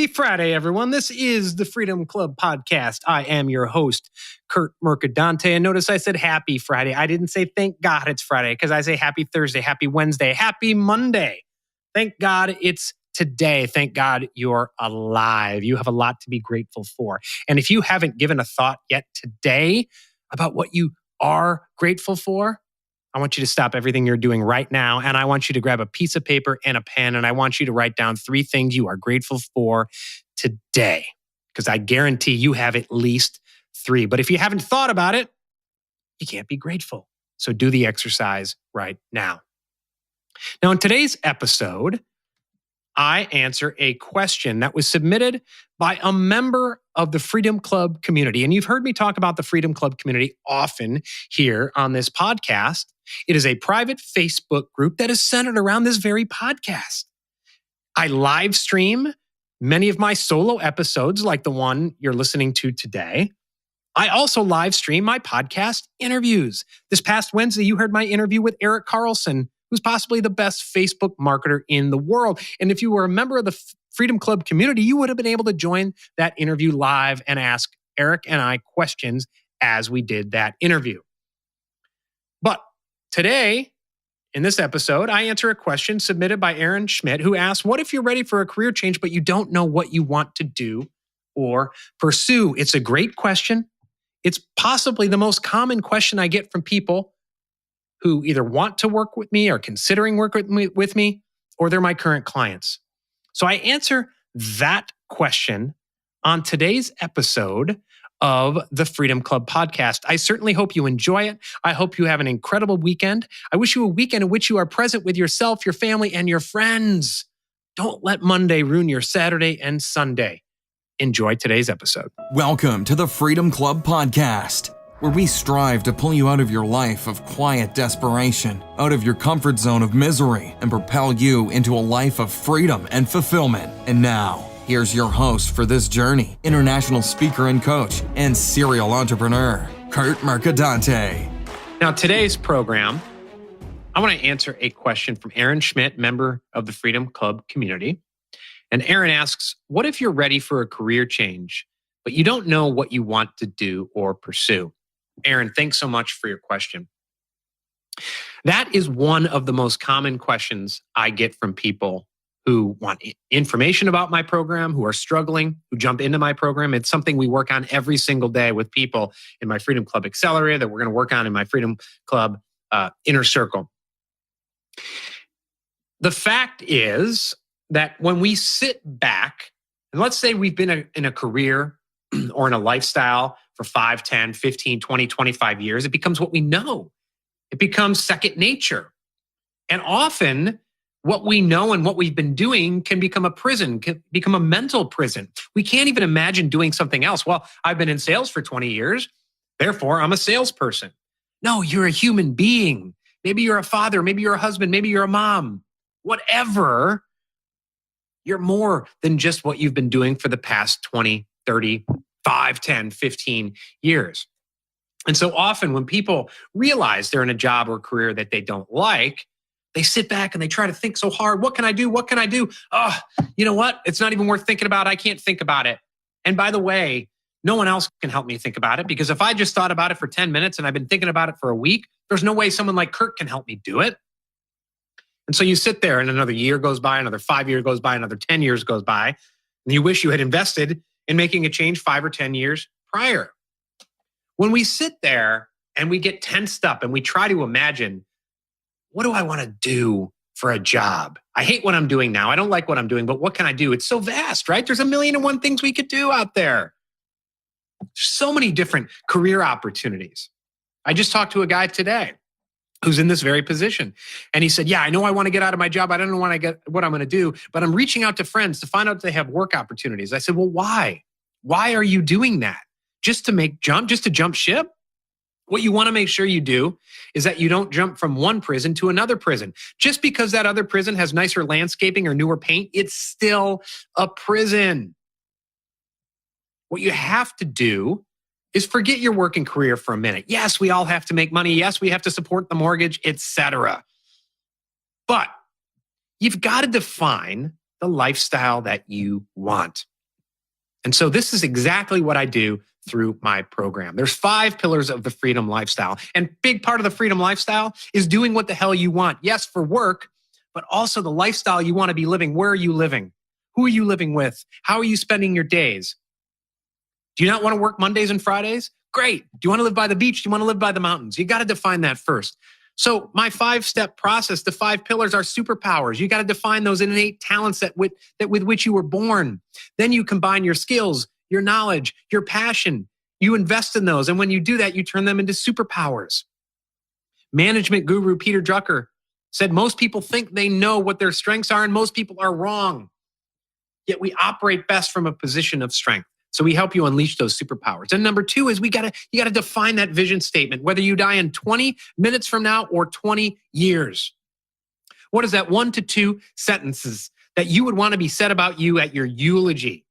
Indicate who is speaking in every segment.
Speaker 1: Happy Friday, everyone. This is the Freedom Club podcast. I am your host, Curt Mercadante. And notice I said happy Friday. I didn't say thank God it's Friday because I say happy Thursday, happy Wednesday, happy Monday. Thank God it's today. Thank God you're alive. You have a lot to be grateful for. And if you haven't given a thought yet today about what you are grateful for, I want you to stop everything you're doing right now. And I want you to grab a piece of paper and a pen. And I want you to write down 3 things you are grateful for today. Because I guarantee you have at least 3. But if you haven't thought about it, you can't be grateful. So do the exercise right now. Now, in today's episode, I answer a question that was submitted by a member of the Freedom Club community. And you've heard me talk about the Freedom Club community often here on this podcast. It is a private Facebook group that is centered around this very podcast. I live stream many of my solo episodes, like the one you're listening to today. I also live stream my podcast interviews. This past Wednesday, you heard my interview with Eric Carlson, who's possibly the best Facebook marketer in the world. And if you were a member of the Freedom Club community, you would have been able to join that interview live and ask Eric and I questions as we did that interview. But today, in this episode, I answer a question submitted by Aaron Schmidt, who asked, what if you're ready for a career change, but you don't know what you want to do or pursue? It's a great question. It's possibly the most common question I get from people who either want to work with me or considering working with me, or they're my current clients. So I answer that question on today's episode of the Freedom Club podcast. I certainly hope you enjoy it. I hope you have an incredible weekend. I wish you a weekend in which you are present with yourself, your family, and your friends. Don't let Monday ruin your Saturday and Sunday. Enjoy today's episode.
Speaker 2: Welcome to the Freedom Club podcast, where we strive to pull you out of your life of quiet desperation, out of your comfort zone of misery, and propel you into a life of freedom and fulfillment. And now, here's your host for this journey, international speaker and coach, and serial entrepreneur, Curt Mercadante.
Speaker 1: Now, today's program, I want to answer a question from Aaron Schmidt, member of the Freedom Club community. And Aaron asks, what if you're ready for a career change, but you don't know what you want to do or pursue? Aaron, thanks so much for your question. That is one of the most common questions I get from people who want information about my program, who are struggling, who jump into my program. It's something we work on every single day with people in my Freedom Club Accelerator that we're going to work on in my Freedom Club Inner Circle. The fact is that when we sit back, and let's say we've been in a career or in a lifestyle for 5, 10, 15, 20, 25 years, it becomes what we know. It becomes second nature. And often what we know and what we've been doing can become a prison, can become a mental prison. We can't even imagine doing something else. Well, I've been in sales for 20 years, therefore I'm a salesperson. No, you're a human being. Maybe you're a father, maybe you're a husband, maybe you're a mom, whatever. You're more than just what you've been doing for the past 20, 30, 5, 10, 15 years. And so often when people realize they're in a job or career that they don't like, they sit back and they try to think so hard. What can I do? What can I do? Oh, you know what? It's not even worth thinking about. I can't think about it. And by the way, no one else can help me think about it, because if I just thought about it for 10 minutes and I've been thinking about it for a week, there's no way someone like Curt can help me do it. And so you sit there and another year goes by, another 5 years goes by, another 10 years goes by, and you wish you had invested in making a change 5 or 10 years prior. When we sit there and we get tensed up and we try to imagine, what do I want to do for a job? I hate what I'm doing now. I don't like what I'm doing, but what can I do? It's so vast, right? There's 1,000,001 things we could do out there. So many different career opportunities. I just talked to a guy today who's in this very position. And he said, yeah, I know I want to get out of my job. I don't know what I'm going to do, but I'm reaching out to friends to find out if they have work opportunities. I said, well, why? Why are you doing that? Just to jump ship? What you want to make sure you do is that you don't jump from one prison to another prison. Just because that other prison has nicer landscaping or newer paint, it's still a prison. What you have to do is forget your working career for a minute. Yes, we all have to make money. Yes, we have to support the mortgage, etc. But you've got to define the lifestyle that you want. And so this is exactly what I do through my program. There's 5 pillars of the freedom lifestyle. And big part of the freedom lifestyle is doing what the hell you want. Yes, for work, but also the lifestyle you want to be living. Where are you living? Who are you living with? How are you spending your days? Do you not want to work Mondays and Fridays? Great. Do you want to live by the beach? Do you want to live by the mountains? You got to define that first. So my 5-step process, the 5 pillars are superpowers. You got to define those innate talents with which you were born. Then you combine your skills, your knowledge, your passion. You invest in those. And when you do that, you turn them into superpowers. Management guru Peter Drucker said most people think they know what their strengths are and most people are wrong. Yet we operate best from a position of strength. So we help you unleash those superpowers. And number 2 is you got to define that vision statement, whether you die in 20 minutes from now or 20 years. What is that 1 to 2 sentences that you would want to be said about you at your eulogy?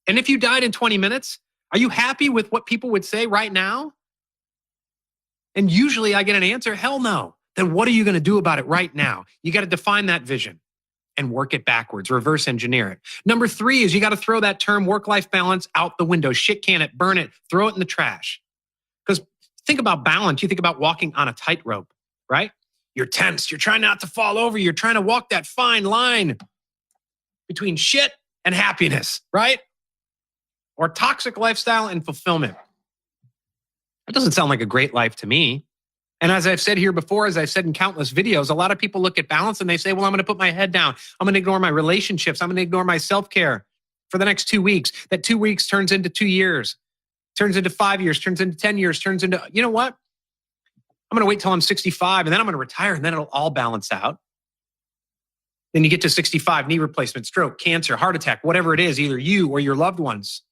Speaker 1: And if you died in 20 minutes, are you happy with what people would say right now? And usually I get an answer, hell no. Then what are you going to do about it right now? You got to define that vision and work it backwards, reverse engineer it. Number 3 is you got to throw that term work-life balance out the window. Shit can it, burn it, throw it in the trash. Because think about balance. You think about walking on a tightrope, right? You're tense. You're trying not to fall over. You're trying to walk that fine line between shit and happiness, right? Or toxic lifestyle and fulfillment. That doesn't sound like a great life to me. And as I've said here before, as I've said in countless videos, a lot of people look at balance and they say, well, I'm going to put my head down. I'm going to ignore my relationships. I'm going to ignore my self-care for the next 2 weeks. That 2 weeks turns into 2 years, turns into 5 years, turns into 10 years, turns into, you know what? I'm going to wait till I'm 65 and then I'm going to retire and then it'll all balance out. Then you get to 65, knee replacement, stroke, cancer, heart attack, whatever it is, either you or your loved ones.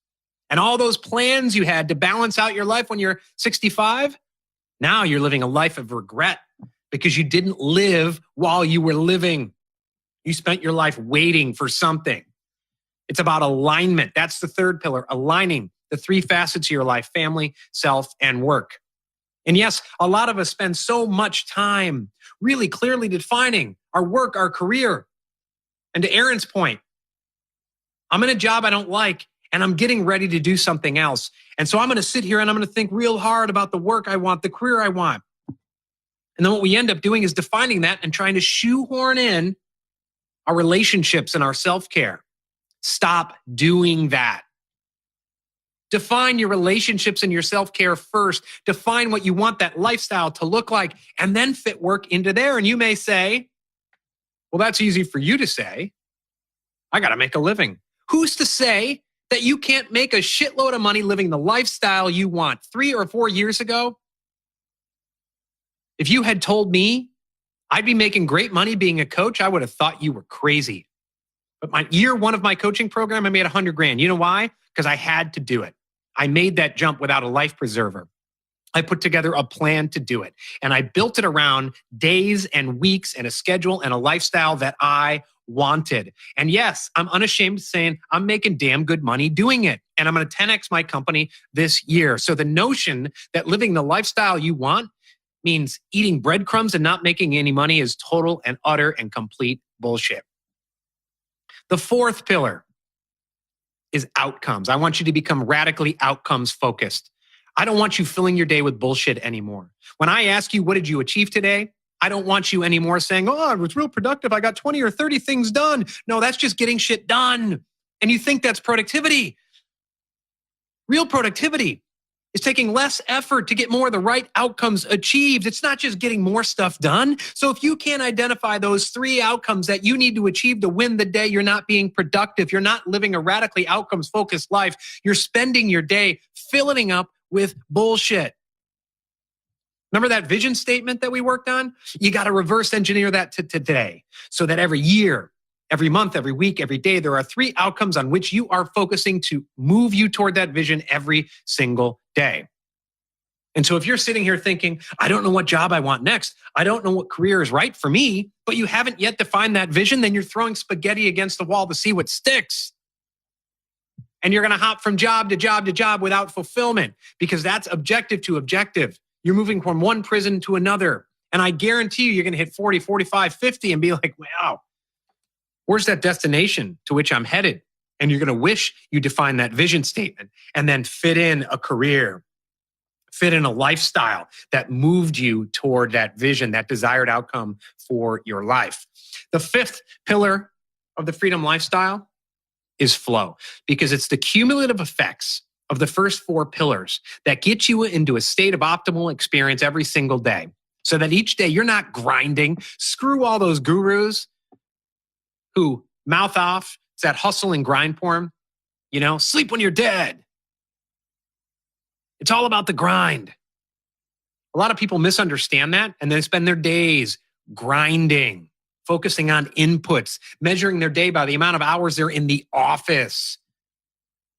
Speaker 1: And all those plans you had to balance out your life when you're 65, now you're living a life of regret because you didn't live while you were living. You spent your life waiting for something. It's about alignment. That's the 3rd pillar, aligning the 3 facets of your life, family, self, and work. And yes, a lot of us spend so much time really clearly defining our work, our career. And to Aaron's point, I'm in a job I don't like and I'm getting ready to do something else. And so I'm going to sit here and I'm going to think real hard about the work I want, the career I want. And then what we end up doing is defining that and trying to shoehorn in our relationships and our self-care. Stop doing that. Define your relationships and your self-care first. Define what you want that lifestyle to look like and then fit work into there. And you may say, well, that's easy for you to say. I got to make a living. Who's to say that you can't make a shitload of money living the lifestyle you want? 3 or 4 years ago, if you had told me I'd be making great money being a coach, I would have thought you were crazy. But year 1 of my coaching program, I made $100,000. You know why? Because I had to do it. I made that jump without a life preserver. I put together a plan to do it. And I built it around days and weeks and a schedule and a lifestyle that I wanted. And yes, I'm unashamed of saying I'm making damn good money doing it. And I'm going to 10x my company this year. So the notion that living the lifestyle you want means eating breadcrumbs and not making any money is total and utter and complete bullshit. The 4th pillar is outcomes. I want you to become radically outcomes focused. I don't want you filling your day with bullshit anymore. When I ask you, what did you achieve today? I don't want you anymore saying, oh, it was real productive. I got 20 or 30 things done. No, that's just getting shit done. And you think that's productivity. Real productivity is taking less effort to get more of the right outcomes achieved. It's not just getting more stuff done. So if you can't identify those 3 outcomes that you need to achieve to win the day, you're not being productive. You're not living a radically outcomes-focused life. You're spending your day filling up with bullshit. Remember that vision statement that we worked on? You got to reverse engineer that to today so that every year, every month, every week, every day, there are 3 outcomes on which you are focusing to move you toward that vision every single day. And so if you're sitting here thinking, I don't know what job I want next, I don't know what career is right for me, but you haven't yet defined that vision, then you're throwing spaghetti against the wall to see what sticks. And you're going to hop from job to job to job without fulfillment because that's objective to objective. You're moving from one prison to another. And I guarantee you're going to hit 40, 45, 50 and be like, wow, Where's that destination to which I'm headed? And you're going to wish you defined that vision statement and then fit in a career, fit in a lifestyle that moved you toward that vision, that desired outcome for your life. The fifth pillar of the freedom lifestyle is flow, because it's the cumulative effects of the first four pillars that get you into a state of optimal experience every single day, so that each day you're not grinding. Screw all those gurus who mouth off. It's that hustle and grind porn. Sleep when you're dead. It's all about the grind. A lot of people misunderstand that, and they spend their days grinding, focusing on inputs, measuring their day by the amount of hours they're in the office.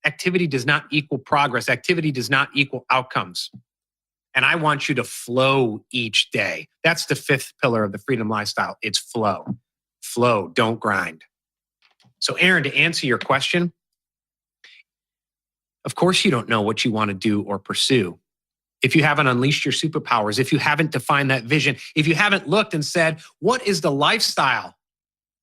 Speaker 1: Activity does not equal progress. Activity does not equal outcomes. And I want you to flow each day. That's the fifth pillar of the freedom lifestyle. It's flow. Flow, don't grind. So Aaron, to answer your question, of course you don't know what you want to do or pursue. If you haven't unleashed your superpowers, if you haven't defined that vision, if you haven't looked and said, what is the lifestyle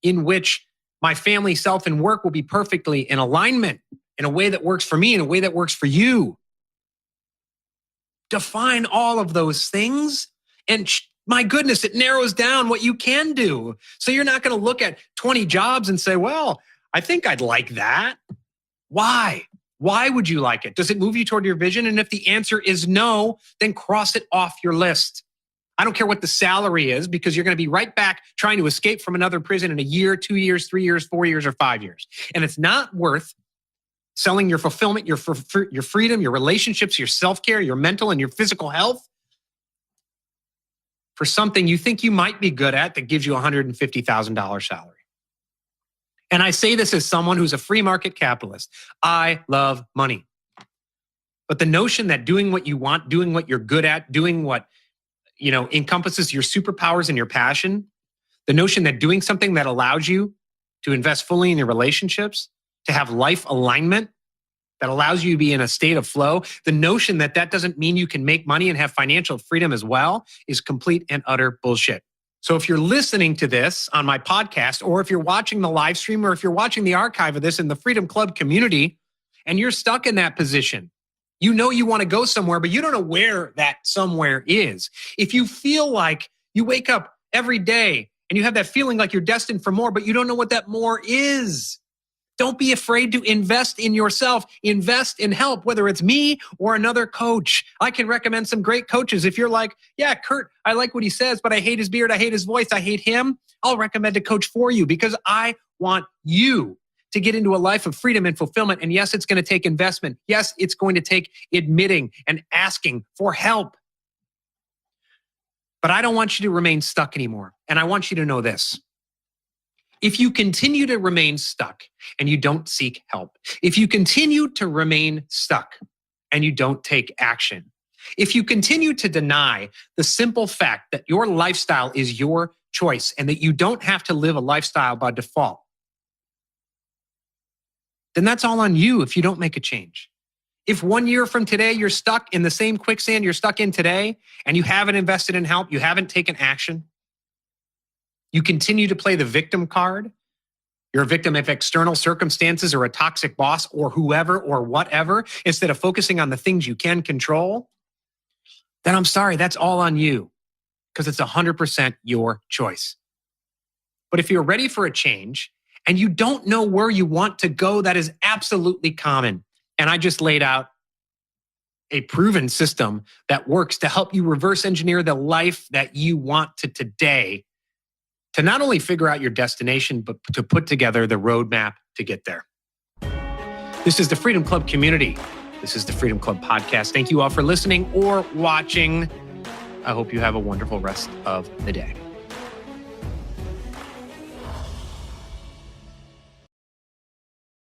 Speaker 1: in which my family, self, and work will be perfectly in alignment, in a way that works for me, in a way that works for you? Define all of those things, and my goodness, it narrows down what you can do. So you're not going to look at 20 jobs and say, well, I think I'd like that. Why? Why would you like it? Does it move you toward your vision? And if the answer is no, then cross it off your list. I don't care what the salary is, because you're going to be right back trying to escape from another prison in a year, 2 years, 3 years, 4 years, or 5 years. And it's not worth selling your fulfillment, your freedom, your relationships, your self-care, your mental and your physical health for something you think you might be good at that gives you a $150,000 salary. And I say this as someone who's a free market capitalist. I love money. But the notion that doing what you want, doing what you're good at, doing what encompasses your superpowers and your passion, the notion that doing something that allows you to invest fully in your relationships, to have life alignment, that allows you to be in a state of flow, the notion that that doesn't mean you can make money and have financial freedom as well is complete and utter bullshit. So if you're listening to this on my podcast, or if you're watching the live stream, or if you're watching the archive of this in the Freedom Club community, and you're stuck in that position, you want to go somewhere, but you don't know where that somewhere is. If you feel like you wake up every day and you have that feeling like you're destined for more, but you don't know what that more is, don't be afraid to invest in yourself. Invest in help, whether it's me or another coach. I can recommend some great coaches. If you're like, yeah, Curt, I like what he says, but I hate his beard, I hate his voice, I hate him, I'll recommend a coach for you, because I want you to get into a life of freedom and fulfillment. And yes, it's going to take investment. Yes, it's going to take admitting and asking for help. But I don't want you to remain stuck anymore. And I want you to know this. If you continue to remain stuck and you don't seek help, if you continue to remain stuck and you don't take action, if you continue to deny the simple fact that your lifestyle is your choice and that you don't have to live a lifestyle by default, then that's all on you if you don't make a change. If 1 year from today, you're stuck in the same quicksand you're stuck in today, and you haven't invested in help, you haven't taken action, you continue to play the victim card, you're a victim of external circumstances or a toxic boss or whoever or whatever, instead of focusing on the things you can control, then I'm sorry, that's all on you, because it's 100% your choice. But if you're ready for a change and you don't know where you want to go, that is absolutely common. And I just laid out a proven system that works to help you reverse engineer the life that you want to today, to not only figure out your destination, but to put together the roadmap to get there. This is the Freedom Club community. This is the Freedom Club podcast. Thank you all for listening or watching. I hope you have a wonderful rest of the day.